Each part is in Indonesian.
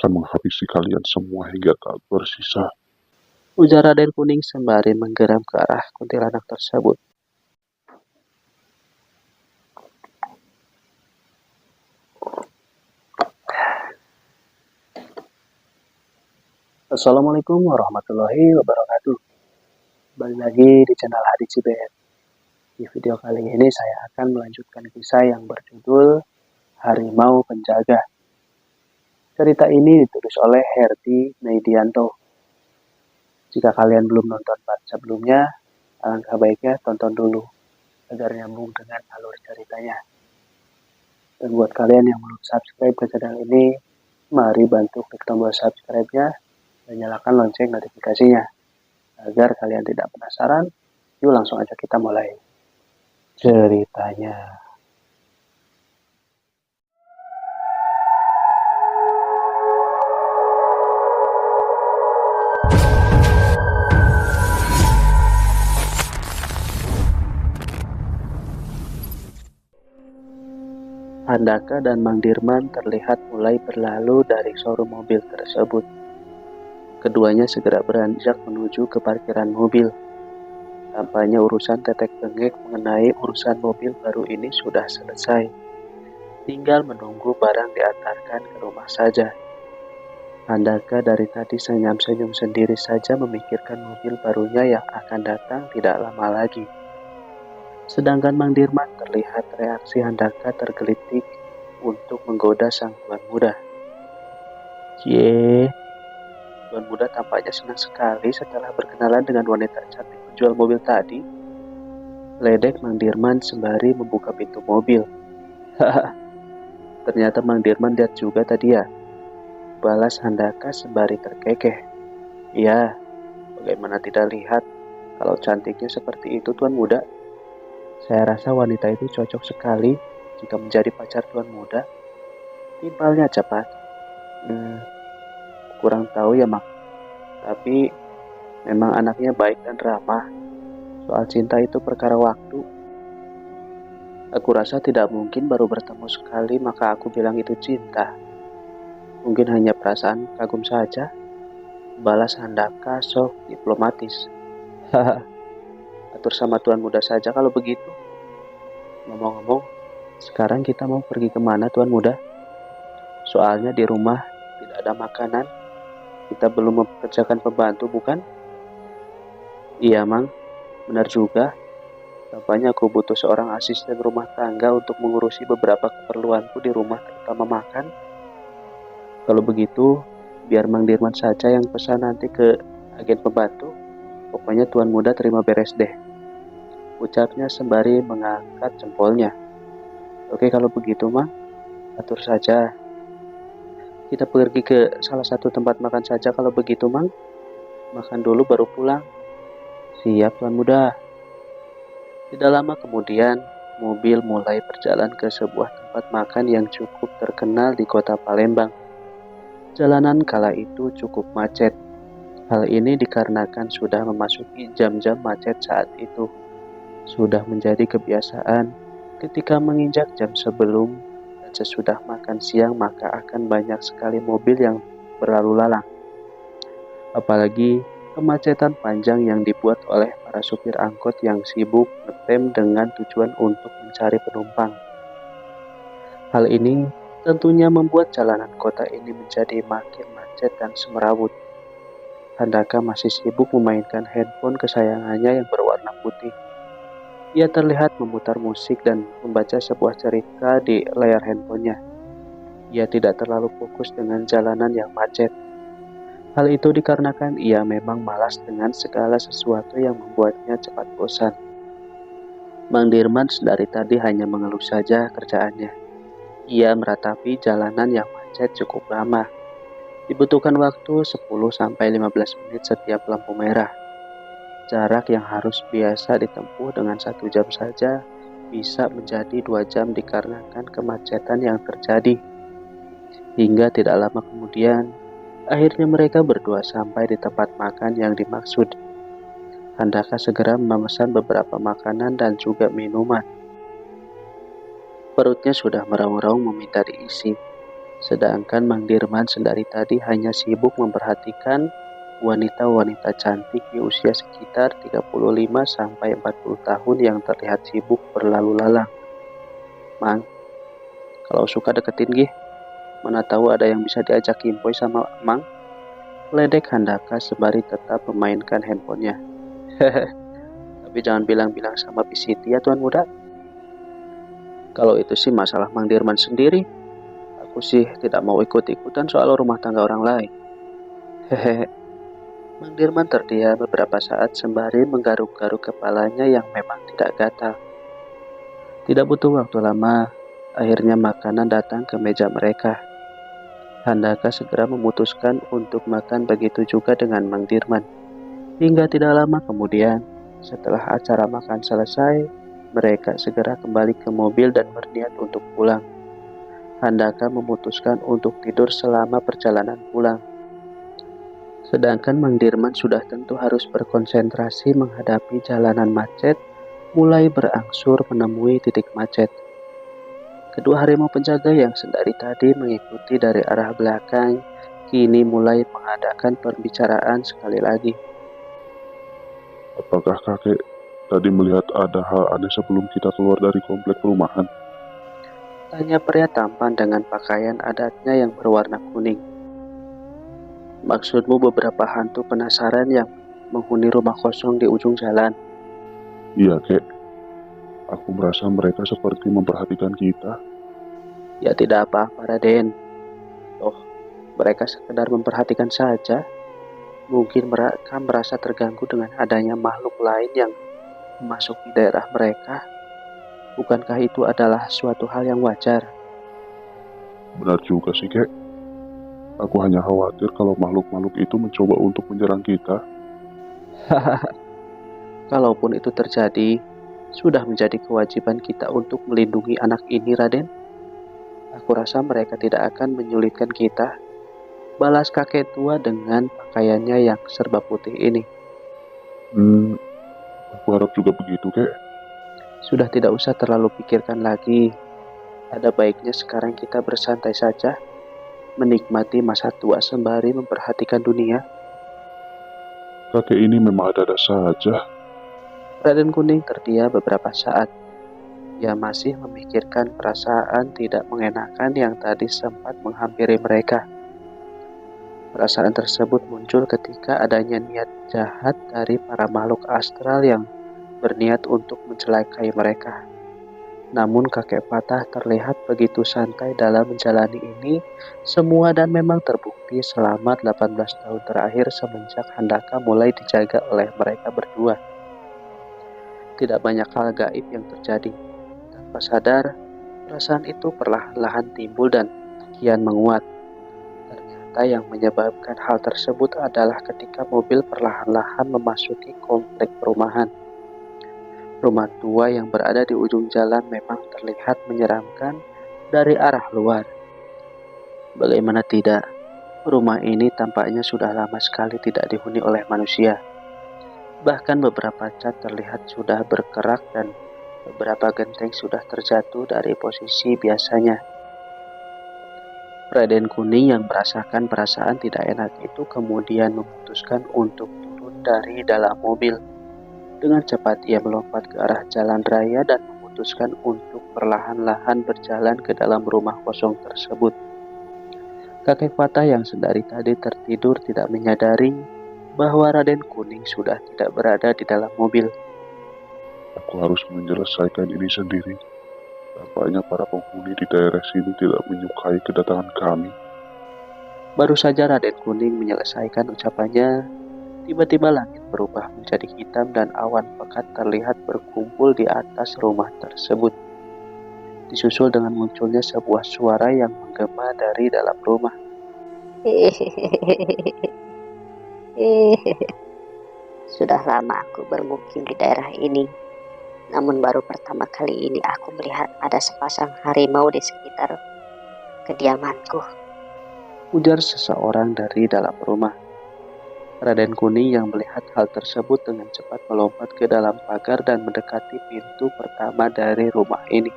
akan menghabisi kalian semua hingga tak bersisa. Ujar Raden Kuning sembari menggeram ke arah kuntilanak tersebut. Assalamualaikum warahmatullahi wabarakatuh. Balik lagi di channel Hadi Cibet. Di video kali ini saya akan melanjutkan kisah yang berjudul Harimau Penjaga. Cerita ini ditulis oleh Herdi Medianto. Jika kalian belum nonton part sebelumnya, alangkah baiknya tonton dulu agar nyambung dengan alur ceritanya. Dan buat kalian yang belum subscribe ke channel ini, mari bantu klik tombol subscribe-nya dan nyalakan lonceng notifikasinya. Agar kalian tidak penasaran, yuk langsung aja kita mulai ceritanya. Handaka dan Mang Dirman terlihat mulai berlalu dari showroom mobil tersebut. Keduanya segera beranjak menuju ke parkiran mobil. Tampaknya urusan tetek bengek mengenai urusan mobil baru ini sudah selesai. Tinggal menunggu barang diantarkan ke rumah saja. Handaka dari tadi senyum-senyum sendiri saja memikirkan mobil barunya yang akan datang tidak lama lagi. Sedangkan Mang Dirman terlihat reaksi Handaka tergelitik untuk menggoda sang tuan muda. Cie, tuan muda tampaknya senang sekali setelah berkenalan dengan wanita cantik penjual mobil tadi. Ledek Mang Dirman sembari membuka pintu mobil. Haha, ternyata Mang Dirman lihat juga tadi ya, balas Handaka sembari terkekeh. Iya, bagaimana tidak lihat kalau cantiknya seperti itu tuan muda. Saya rasa wanita itu cocok sekali jika menjadi pacar tuan muda. Timpalnya cepat. Kurang tahu ya Mak. Tapi memang anaknya baik dan ramah. Soal cinta itu perkara waktu. Aku rasa tidak mungkin baru bertemu sekali maka aku bilang itu cinta. Mungkin hanya perasaan kagum saja. Balas Handaka sok diplomatis. Haha. Atur sama tuan muda saja kalau begitu. Ngomong-ngomong, sekarang kita mau pergi kemana tuan muda? Soalnya di rumah tidak ada makanan. Kita belum mempekerjakan pembantu bukan? Iya Mang, benar juga. Tampaknya aku butuh seorang asisten rumah tangga untuk mengurusi beberapa keperluanku di rumah terutama makan. Kalau begitu, biar Mang Dirman saja yang pesan nanti ke agen pembantu. Pokoknya tuan muda terima beres deh. Ucapnya sembari mengangkat jempolnya. Oke kalau begitu Mang, atur saja. Kita pergi ke salah satu tempat makan saja kalau begitu Mang. Makan dulu baru pulang. Siap tuan muda. Tidak lama kemudian, mobil mulai berjalan ke sebuah tempat makan yang cukup terkenal di kota Palembang. Jalanan kala itu cukup macet. Hal ini dikarenakan sudah memasuki jam-jam macet saat itu. Sudah menjadi kebiasaan ketika menginjak jam sebelum dan sesudah makan siang maka akan banyak sekali mobil yang berlalu lalang. Apalagi kemacetan panjang yang dibuat oleh para supir angkot yang sibuk ngetem dengan tujuan untuk mencari penumpang. Hal ini tentunya membuat jalanan kota ini menjadi makin macet dan semerawut. Handaka masih sibuk memainkan handphone kesayangannya yang berwarna putih. Ia terlihat memutar musik dan membaca sebuah cerita di layar handphonenya. Ia tidak terlalu fokus dengan jalanan yang macet. Hal itu dikarenakan ia memang malas dengan segala sesuatu yang membuatnya cepat bosan. Mang Dirman dari tadi hanya mengeluh saja kerjaannya. Ia meratapi jalanan yang macet cukup lama. Dibutuhkan waktu 10-15 menit setiap lampu merah. Jarak yang harus biasa ditempuh dengan 1 jam saja bisa menjadi 2 jam dikarenakan kemacetan yang terjadi. Hingga tidak lama kemudian, akhirnya mereka berdua sampai di tempat makan yang dimaksud. Handaka segera memesan beberapa makanan dan juga minuman. Perutnya sudah meraung-raung meminta diisi. Sedangkan Mang Dirman sendiri tadi hanya sibuk memperhatikan wanita-wanita cantik di usia sekitar 35-40 tahun yang terlihat sibuk berlalu lalang. Mang, kalau suka deketin gih, mana tahu ada yang bisa diajak kimpoy sama Mang. Ledek Handaka sembari tetap memainkan handphonenya. Hehe, tapi jangan bilang-bilang sama Pisiti ya Tuan Muda. Kalau itu sih masalah Mang Dirman sendiri. Aku sih tidak mau ikut-ikutan soal rumah tangga orang lain. Hehehe. Mang Dirman terdiam beberapa saat sembari menggaruk-garuk kepalanya yang memang tidak gatal. Tidak butuh waktu lama, akhirnya makanan datang ke meja mereka. Handaka segera memutuskan untuk makan, begitu juga dengan Mang Dirman. Hingga tidak lama kemudian, setelah acara makan selesai, mereka segera kembali ke mobil dan berniat untuk pulang. Handaka memutuskan untuk tidur selama perjalanan pulang. Sedangkan Mang Dirman sudah tentu harus berkonsentrasi menghadapi jalanan macet, mulai berangsur menemui titik macet. Kedua harimau penjaga yang sedari tadi mengikuti dari arah belakang, kini mulai mengadakan pembicaraan sekali lagi. Apakah kakek tadi melihat ada hal aneh sebelum kita keluar dari komplek perumahan? Tanya pria tampan dengan pakaian adatnya yang berwarna kuning. Maksudmu beberapa hantu penasaran yang menghuni rumah kosong di ujung jalan? Iya, kek. Aku merasa mereka seperti memperhatikan kita. Ya tidak apa-apa, Raden. Oh, mereka sekedar memperhatikan saja. Mungkin mereka merasa terganggu dengan adanya makhluk lain yang memasuki daerah mereka. Bukankah itu adalah suatu hal yang wajar? Benar juga sih, kek. Aku hanya khawatir kalau makhluk-makhluk itu mencoba untuk menyerang kita. Kalaupun itu terjadi, sudah menjadi kewajiban kita untuk melindungi anak ini, Raden. Aku rasa mereka tidak akan menyulitkan kita. Balas kakek tua dengan pakaiannya yang serba putih ini. Aku harap juga begitu, kek. Sudah tidak usah terlalu pikirkan lagi. Ada baiknya sekarang kita bersantai saja, menikmati masa tua sembari memperhatikan dunia. Kakek ini memang ada-ada saja. Raden Kuning terdiam beberapa saat. Ia masih memikirkan perasaan tidak mengenakan yang tadi sempat menghampiri mereka. Perasaan tersebut muncul ketika adanya niat jahat dari para makhluk astral yang berniat untuk mencelakai mereka. Namun kakek patah terlihat begitu santai dalam menjalani ini semua dan memang terbukti selama 18 tahun terakhir semenjak Handaka mulai dijaga oleh mereka berdua. Tidak banyak hal gaib yang terjadi. Tanpa sadar, perasaan itu perlahan-lahan timbul dan kian menguat. Ternyata yang menyebabkan hal tersebut adalah ketika mobil perlahan-lahan memasuki komplek perumahan. Rumah tua yang berada di ujung jalan memang terlihat menyeramkan dari arah luar. Bagaimana tidak, rumah ini tampaknya sudah lama sekali tidak dihuni oleh manusia. Bahkan beberapa cat terlihat sudah berkerak dan beberapa genteng sudah terjatuh dari posisi biasanya. Raden Kuning yang merasakan perasaan tidak enak itu kemudian memutuskan untuk turun dari dalam mobil. Dengan cepat ia melompat ke arah jalan raya dan memutuskan untuk perlahan-lahan berjalan ke dalam rumah kosong tersebut. Kakek patah yang sedari tadi tertidur tidak menyadari bahwa Raden Kuning sudah tidak berada di dalam mobil. Aku harus menyelesaikan ini sendiri. Tampaknya para penghuni di daerah sini tidak menyukai kedatangan kami. Baru saja Raden Kuning menyelesaikan ucapannya, tiba-tiba langit berubah menjadi hitam dan awan pekat terlihat berkumpul di atas rumah tersebut. Disusul dengan munculnya sebuah suara yang menggema dari dalam rumah. Sudah lama aku bermukim di daerah ini. Namun baru pertama kali ini aku melihat ada sepasang harimau di sekitar kediamanku. Ujar seseorang dari dalam rumah. Raden Kuning yang melihat hal tersebut dengan cepat melompat ke dalam pagar dan mendekati pintu pertama dari rumah ini.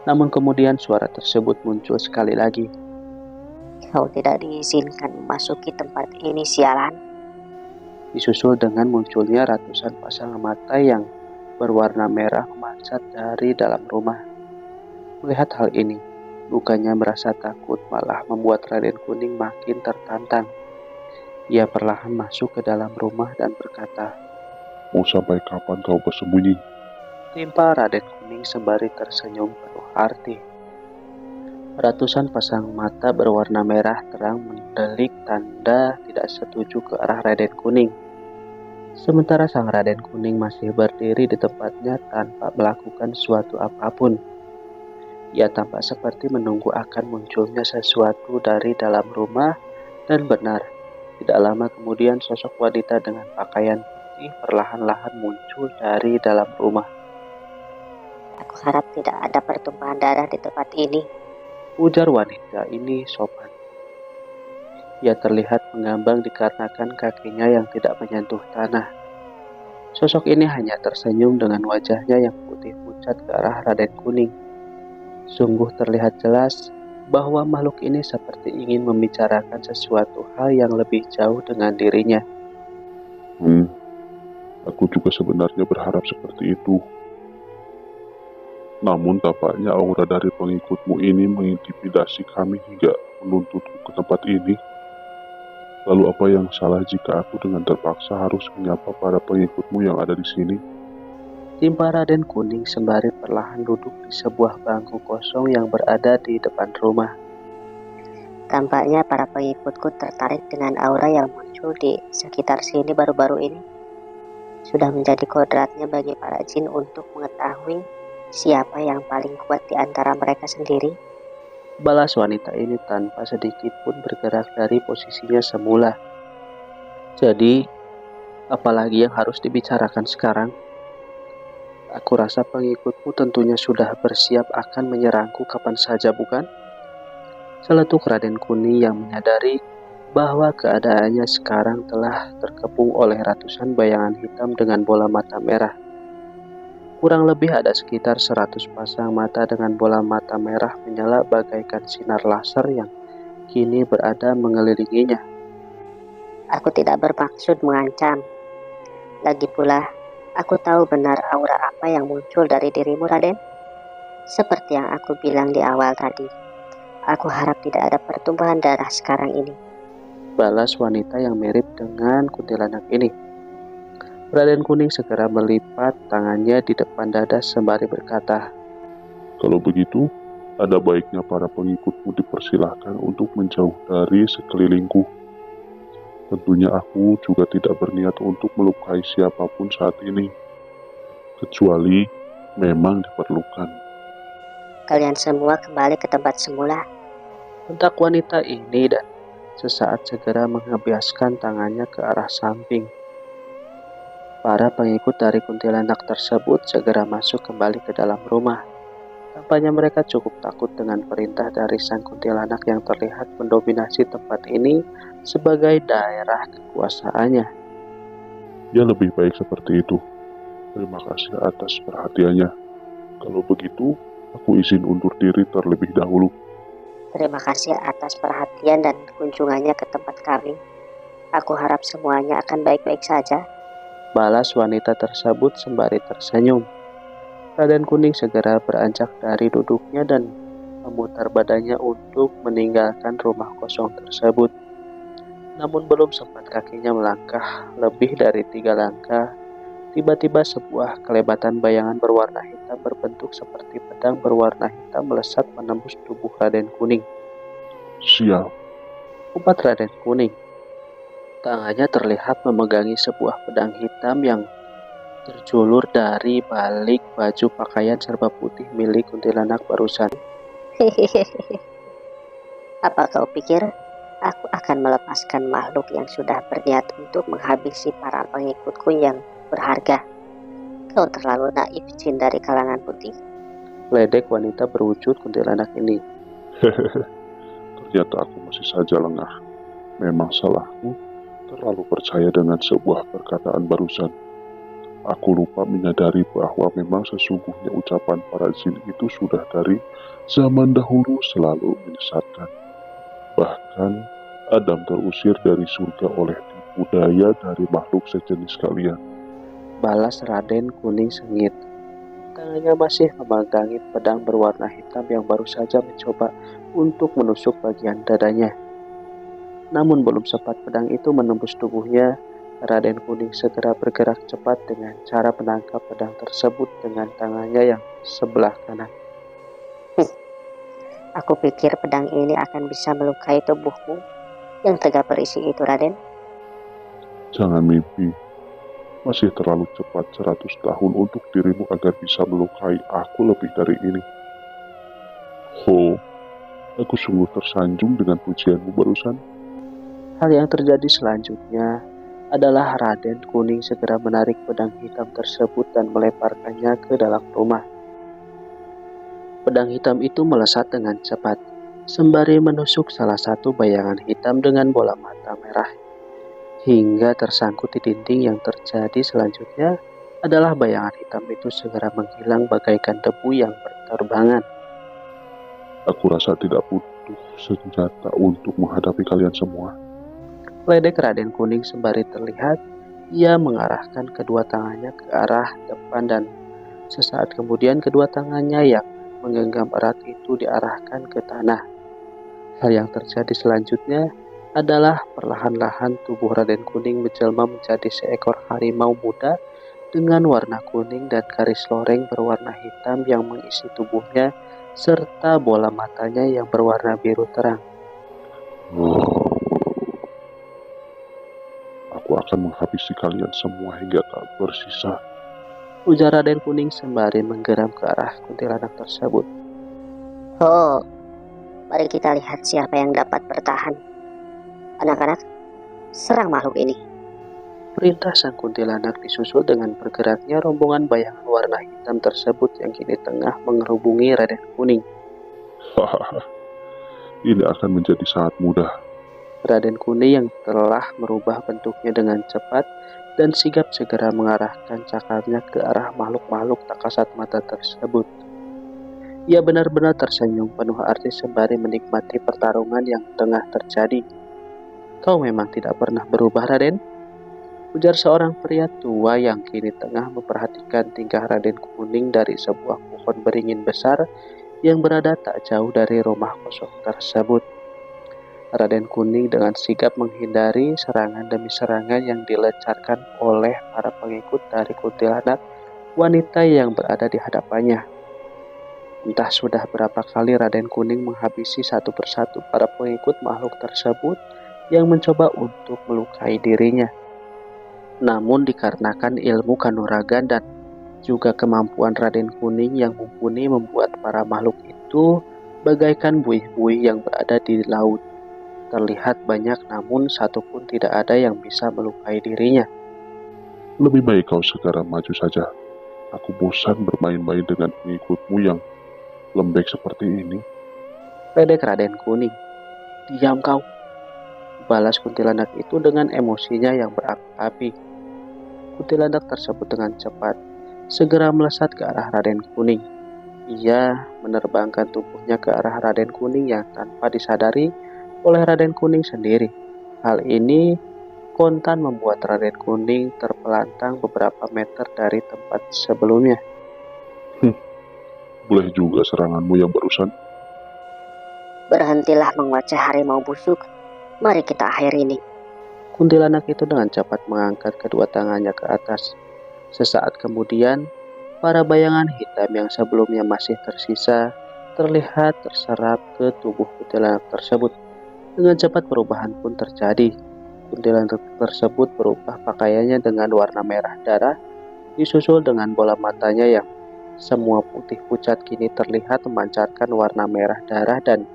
Namun kemudian suara tersebut muncul sekali lagi. Kau tidak diizinkan memasuki tempat ini, sialan. Disusul dengan munculnya ratusan pasang mata yang berwarna merah memancat dari dalam rumah. Melihat hal ini, bukannya merasa takut, malah membuat Raden Kuning makin tertantang. Ia perlahan masuk ke dalam rumah dan berkata, Mau sampai kapan kau bersembunyi? timpa Raden Kuning sembari tersenyum penuh arti. Ratusan pasang mata berwarna merah terang mendelik tanda tidak setuju ke arah Raden Kuning. Sementara sang Raden Kuning masih berdiri di tempatnya tanpa melakukan suatu apapun. Ia tampak seperti menunggu akan munculnya sesuatu dari dalam rumah, dan benar, tidak lama kemudian sosok wanita dengan pakaian putih perlahan-lahan muncul dari dalam rumah. Aku harap tidak ada pertumpahan darah di tempat ini. Ujar wanita ini sopan. Ia terlihat mengambang dikarenakan kakinya yang tidak menyentuh tanah. Sosok ini hanya tersenyum dengan wajahnya yang putih pucat ke arah Raden Kuning. Sungguh terlihat jelas bahwa makhluk ini seperti ingin membicarakan sesuatu hal yang lebih jauh dengan dirinya. Aku juga sebenarnya berharap seperti itu. Namun tampaknya aura dari pengikutmu ini mengintimidasi kami hingga menuntutku ke tempat ini. Lalu apa yang salah jika aku dengan terpaksa harus menyapa para pengikutmu yang ada di sini? Timpa Raden Kuning sembari perlahan duduk di sebuah bangku kosong yang berada di depan rumah. Tampaknya para pengikutku tertarik dengan aura yang muncul di sekitar sini baru-baru ini. Sudah menjadi kodratnya bagi para jin untuk mengetahui siapa yang paling kuat di antara mereka sendiri. Balas wanita ini tanpa sedikit pun bergerak dari posisinya semula. Jadi, apalagi yang harus dibicarakan sekarang? Aku rasa pengikutmu tentunya sudah bersiap akan menyerangku kapan saja, bukan? Celetuk Raden Kuning yang menyadari bahwa keadaannya sekarang telah terkepung oleh ratusan bayangan hitam dengan bola mata merah. Kurang lebih ada sekitar 100 pasang mata dengan bola mata merah menyala bagaikan sinar laser yang kini berada mengelilinginya. Aku tidak bermaksud mengancam. Lagi pula, aku tahu benar aura apa yang muncul dari dirimu, Raden. Seperti yang aku bilang di awal tadi, aku harap tidak ada pertumpahan darah sekarang ini. Balas wanita yang mirip dengan kuntilanak ini. Raden Kuning segera melipat tangannya di depan dada sembari berkata, Kalau begitu, ada baiknya para pengikutmu dipersilahkan untuk menjauh dari sekelilingku. Tentunya aku juga tidak berniat untuk melukai siapapun saat ini, kecuali memang diperlukan. Kalian semua kembali ke tempat semula. Hentak wanita ini dan sesaat segera menghabiskan tangannya ke arah samping. Para pengikut dari kuntilanak tersebut segera masuk kembali ke dalam rumah. Tampaknya mereka cukup takut dengan perintah dari sang kuntilanak yang terlihat mendominasi tempat ini sebagai daerah kekuasaannya. Ya, lebih baik seperti itu. Terima kasih atas perhatiannya. Kalau begitu, aku izin undur diri terlebih dahulu. Terima kasih atas perhatian dan kunjungannya ke tempat kami. Aku harap semuanya akan baik-baik saja. Balas wanita tersebut sembari tersenyum. Raden Kuning segera beranjak dari duduknya dan memutar badannya untuk meninggalkan rumah kosong tersebut. Namun belum sempat kakinya melangkah lebih dari 3 langkah, tiba-tiba sebuah kelebatan bayangan berwarna hitam berbentuk seperti pedang berwarna hitam melesat menembus tubuh Raden Kuning. Siap. Upat Raden Kuning. Tangannya terlihat memegangi sebuah pedang hitam yang terjulur dari balik baju pakaian serba putih milik kuntilanak barusan. Apa kau pikir aku akan melepaskan makhluk yang sudah berniat untuk menghabisi para pengikutku yang berharga? Kau terlalu naif, jin dari kalangan putih. Ledek wanita berwujud kuntilanak ini. Ternyata aku masih saja lengah. Memang salahku terlalu percaya dengan sebuah perkataan barusan. Aku lupa menyadari bahwa memang sesungguhnya ucapan para jin itu sudah dari zaman dahulu selalu menyesatkan. Bahkan Adam terusir dari surga oleh tipu daya dari makhluk sejenis kalian. Balas Raden Kuning sengit. Tangannya masih memegangi pedang berwarna hitam yang baru saja mencoba untuk menusuk bagian dadanya. Namun belum sempat pedang itu menembus tubuhnya, Raden Kuning segera bergerak cepat dengan cara menangkap pedang tersebut dengan tangannya yang sebelah kanan. Aku pikir pedang ini akan bisa melukai tubuhmu yang tegak berisi itu, Raden. Jangan mimpi. Masih terlalu cepat 100 tahun untuk dirimu agar bisa melukai aku lebih dari ini. Ho, aku sungguh tersanjung dengan pujianmu barusan. Hal yang terjadi selanjutnya adalah Raden Kuning segera menarik pedang hitam tersebut dan melemparkannya ke dalam rumah. Pedang hitam itu melesat dengan cepat, sembari menusuk salah satu bayangan hitam dengan bola mata merah, hingga tersangkut di dinding. Yang terjadi selanjutnya adalah bayangan hitam itu segera menghilang bagaikan debu yang berterbangan. Aku rasa tidak butuh senjata untuk menghadapi kalian semua. Ledek Raden Kuning sembari terlihat, ia mengarahkan kedua tangannya ke arah depan dan sesaat kemudian kedua tangannya yang menggenggam erat itu diarahkan ke tanah. Hal yang terjadi selanjutnya adalah perlahan-lahan tubuh Raden Kuning menjelma menjadi seekor harimau muda dengan warna kuning dan garis loreng berwarna hitam yang mengisi tubuhnya serta bola matanya yang berwarna biru terang. Aku akan menghabisi kalian semua hingga tak bersisa. Ujar Raden Kuning sembari menggeram ke arah kuntilanak tersebut. Oh, mari kita lihat siapa yang dapat bertahan. Anak-anak, serang makhluk ini. Perintah sang kuntilanak disusul dengan bergeraknya rombongan bayangan warna hitam tersebut yang kini tengah mengerubungi Raden Kuning. Hahaha, ini akan menjadi sangat mudah. Raden Kuning yang telah merubah bentuknya dengan cepat dan sigap segera mengarahkan cakarnya ke arah makhluk-makhluk tak kasat mata tersebut. Ia benar-benar tersenyum penuh arti sembari menikmati pertarungan yang tengah terjadi. Kau memang tidak pernah berubah, Raden? Ujar seorang pria tua yang kini tengah memperhatikan tingkah Raden Kuning dari sebuah pohon beringin besar yang berada tak jauh dari rumah kosong tersebut. Raden Kuning dengan sigap menghindari serangan demi serangan yang dilancarkan oleh para pengikut dari kuntilanak wanita yang berada di hadapannya. Entah sudah berapa kali Raden Kuning menghabisi satu persatu para pengikut makhluk tersebut yang mencoba untuk melukai dirinya. Namun dikarenakan ilmu kanuragan dan juga kemampuan Raden Kuning yang mumpuni membuat para makhluk itu bagaikan buih-buih yang berada di laut. Terlihat banyak namun satu pun tidak ada yang bisa melukai dirinya. Lebih baik kau segera maju saja. Aku bosan bermain-main dengan pengikutmu yang lembek seperti ini. Ledek Raden Kuning. Diam kau, balas kuntilanak itu dengan emosinya yang berapi-api. Kuntilanak tersebut dengan cepat segera melesat ke arah Raden Kuning. Ia menerbangkan tubuhnya ke arah Raden Kuning yang tanpa disadari oleh Raden Kuning sendiri. Hal ini kontan membuat Raden Kuning terpelantang beberapa meter dari tempat sebelumnya. Boleh juga seranganmu yang barusan. Berhentilah mengoceh harimau busuk. Mari kita akhiri ini. Kuntilanak itu dengan cepat mengangkat kedua tangannya ke atas. Sesaat kemudian, para bayangan hitam yang sebelumnya masih tersisa terlihat terserap ke tubuh kuntilanak tersebut. Dengan cepat perubahan pun terjadi. Kuntilanak tersebut berubah pakaiannya dengan warna merah darah, disusul dengan bola matanya yang semua putih pucat kini terlihat memancarkan warna merah darah, dan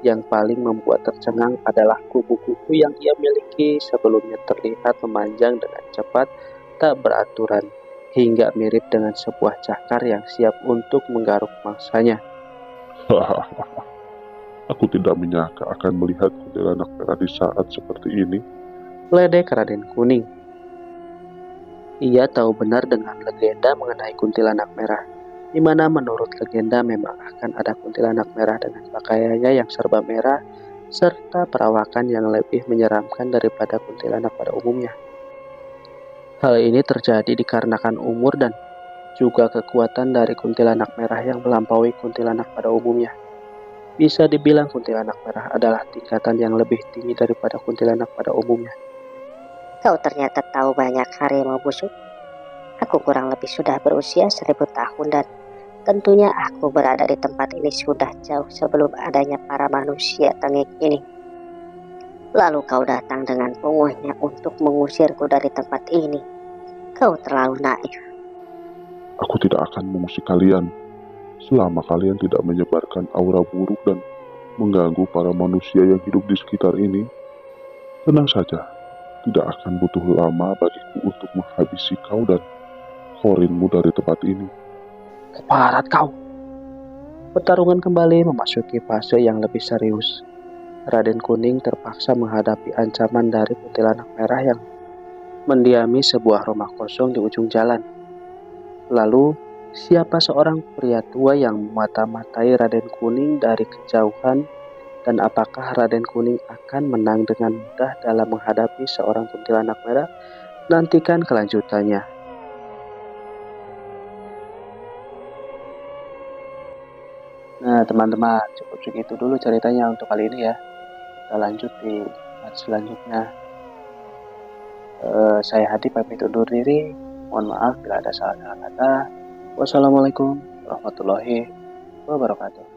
yang paling membuat tercengang adalah kuku-kuku yang ia miliki sebelumnya terlihat memanjang dengan cepat tak beraturan, hingga mirip dengan sebuah cakar yang siap untuk menggaruk mangsanya. Aku tidak menyangka akan melihat kuntilanak merah di saat seperti ini. Ledek Raden Kuning. Ia tahu benar dengan legenda mengenai kuntilanak merah, di mana menurut legenda memang akan ada kuntilanak merah dengan pakaiannya yang serba merah, serta perawakan yang lebih menyeramkan daripada kuntilanak pada umumnya. Hal ini terjadi dikarenakan umur dan juga kekuatan dari kuntilanak merah yang melampaui kuntilanak pada umumnya. Bisa dibilang kuntilanak merah adalah tingkatan yang lebih tinggi daripada kuntilanak pada umumnya. Kau ternyata tahu banyak harimau busuk. Aku kurang lebih sudah berusia 1000 tahun dan tentunya aku berada di tempat ini sudah jauh sebelum adanya para manusia tengik ini. Lalu kau datang dengan punguhnya untuk mengusirku dari tempat ini. Kau terlalu naif. Aku tidak akan mengusik kalian selama kalian tidak menyebarkan aura buruk dan mengganggu para manusia yang hidup di sekitar ini. Tenang saja, tidak akan butuh lama bagiku untuk menghabisi kau dan korinmu dari tempat ini. Keparat kau! Pertarungan kembali memasuki fase yang lebih serius. Raden Kuning terpaksa menghadapi ancaman dari kuntilanak merah yang mendiami sebuah rumah kosong di ujung jalan. Lalu, siapa seorang pria tua yang memata-matai Raden Kuning dari kejauhan, dan apakah Raden Kuning akan menang dengan mudah dalam menghadapi seorang kuntilanak merah? Nantikan kelanjutannya. Nah, teman-teman, cukup segitu dulu ceritanya untuk kali ini ya. Kita lanjut di part selanjutnya. Saya Hadi pamit undur diri. Mohon maaf bila ada salah kata. Wassalamualaikum warahmatullahi wabarakatuh.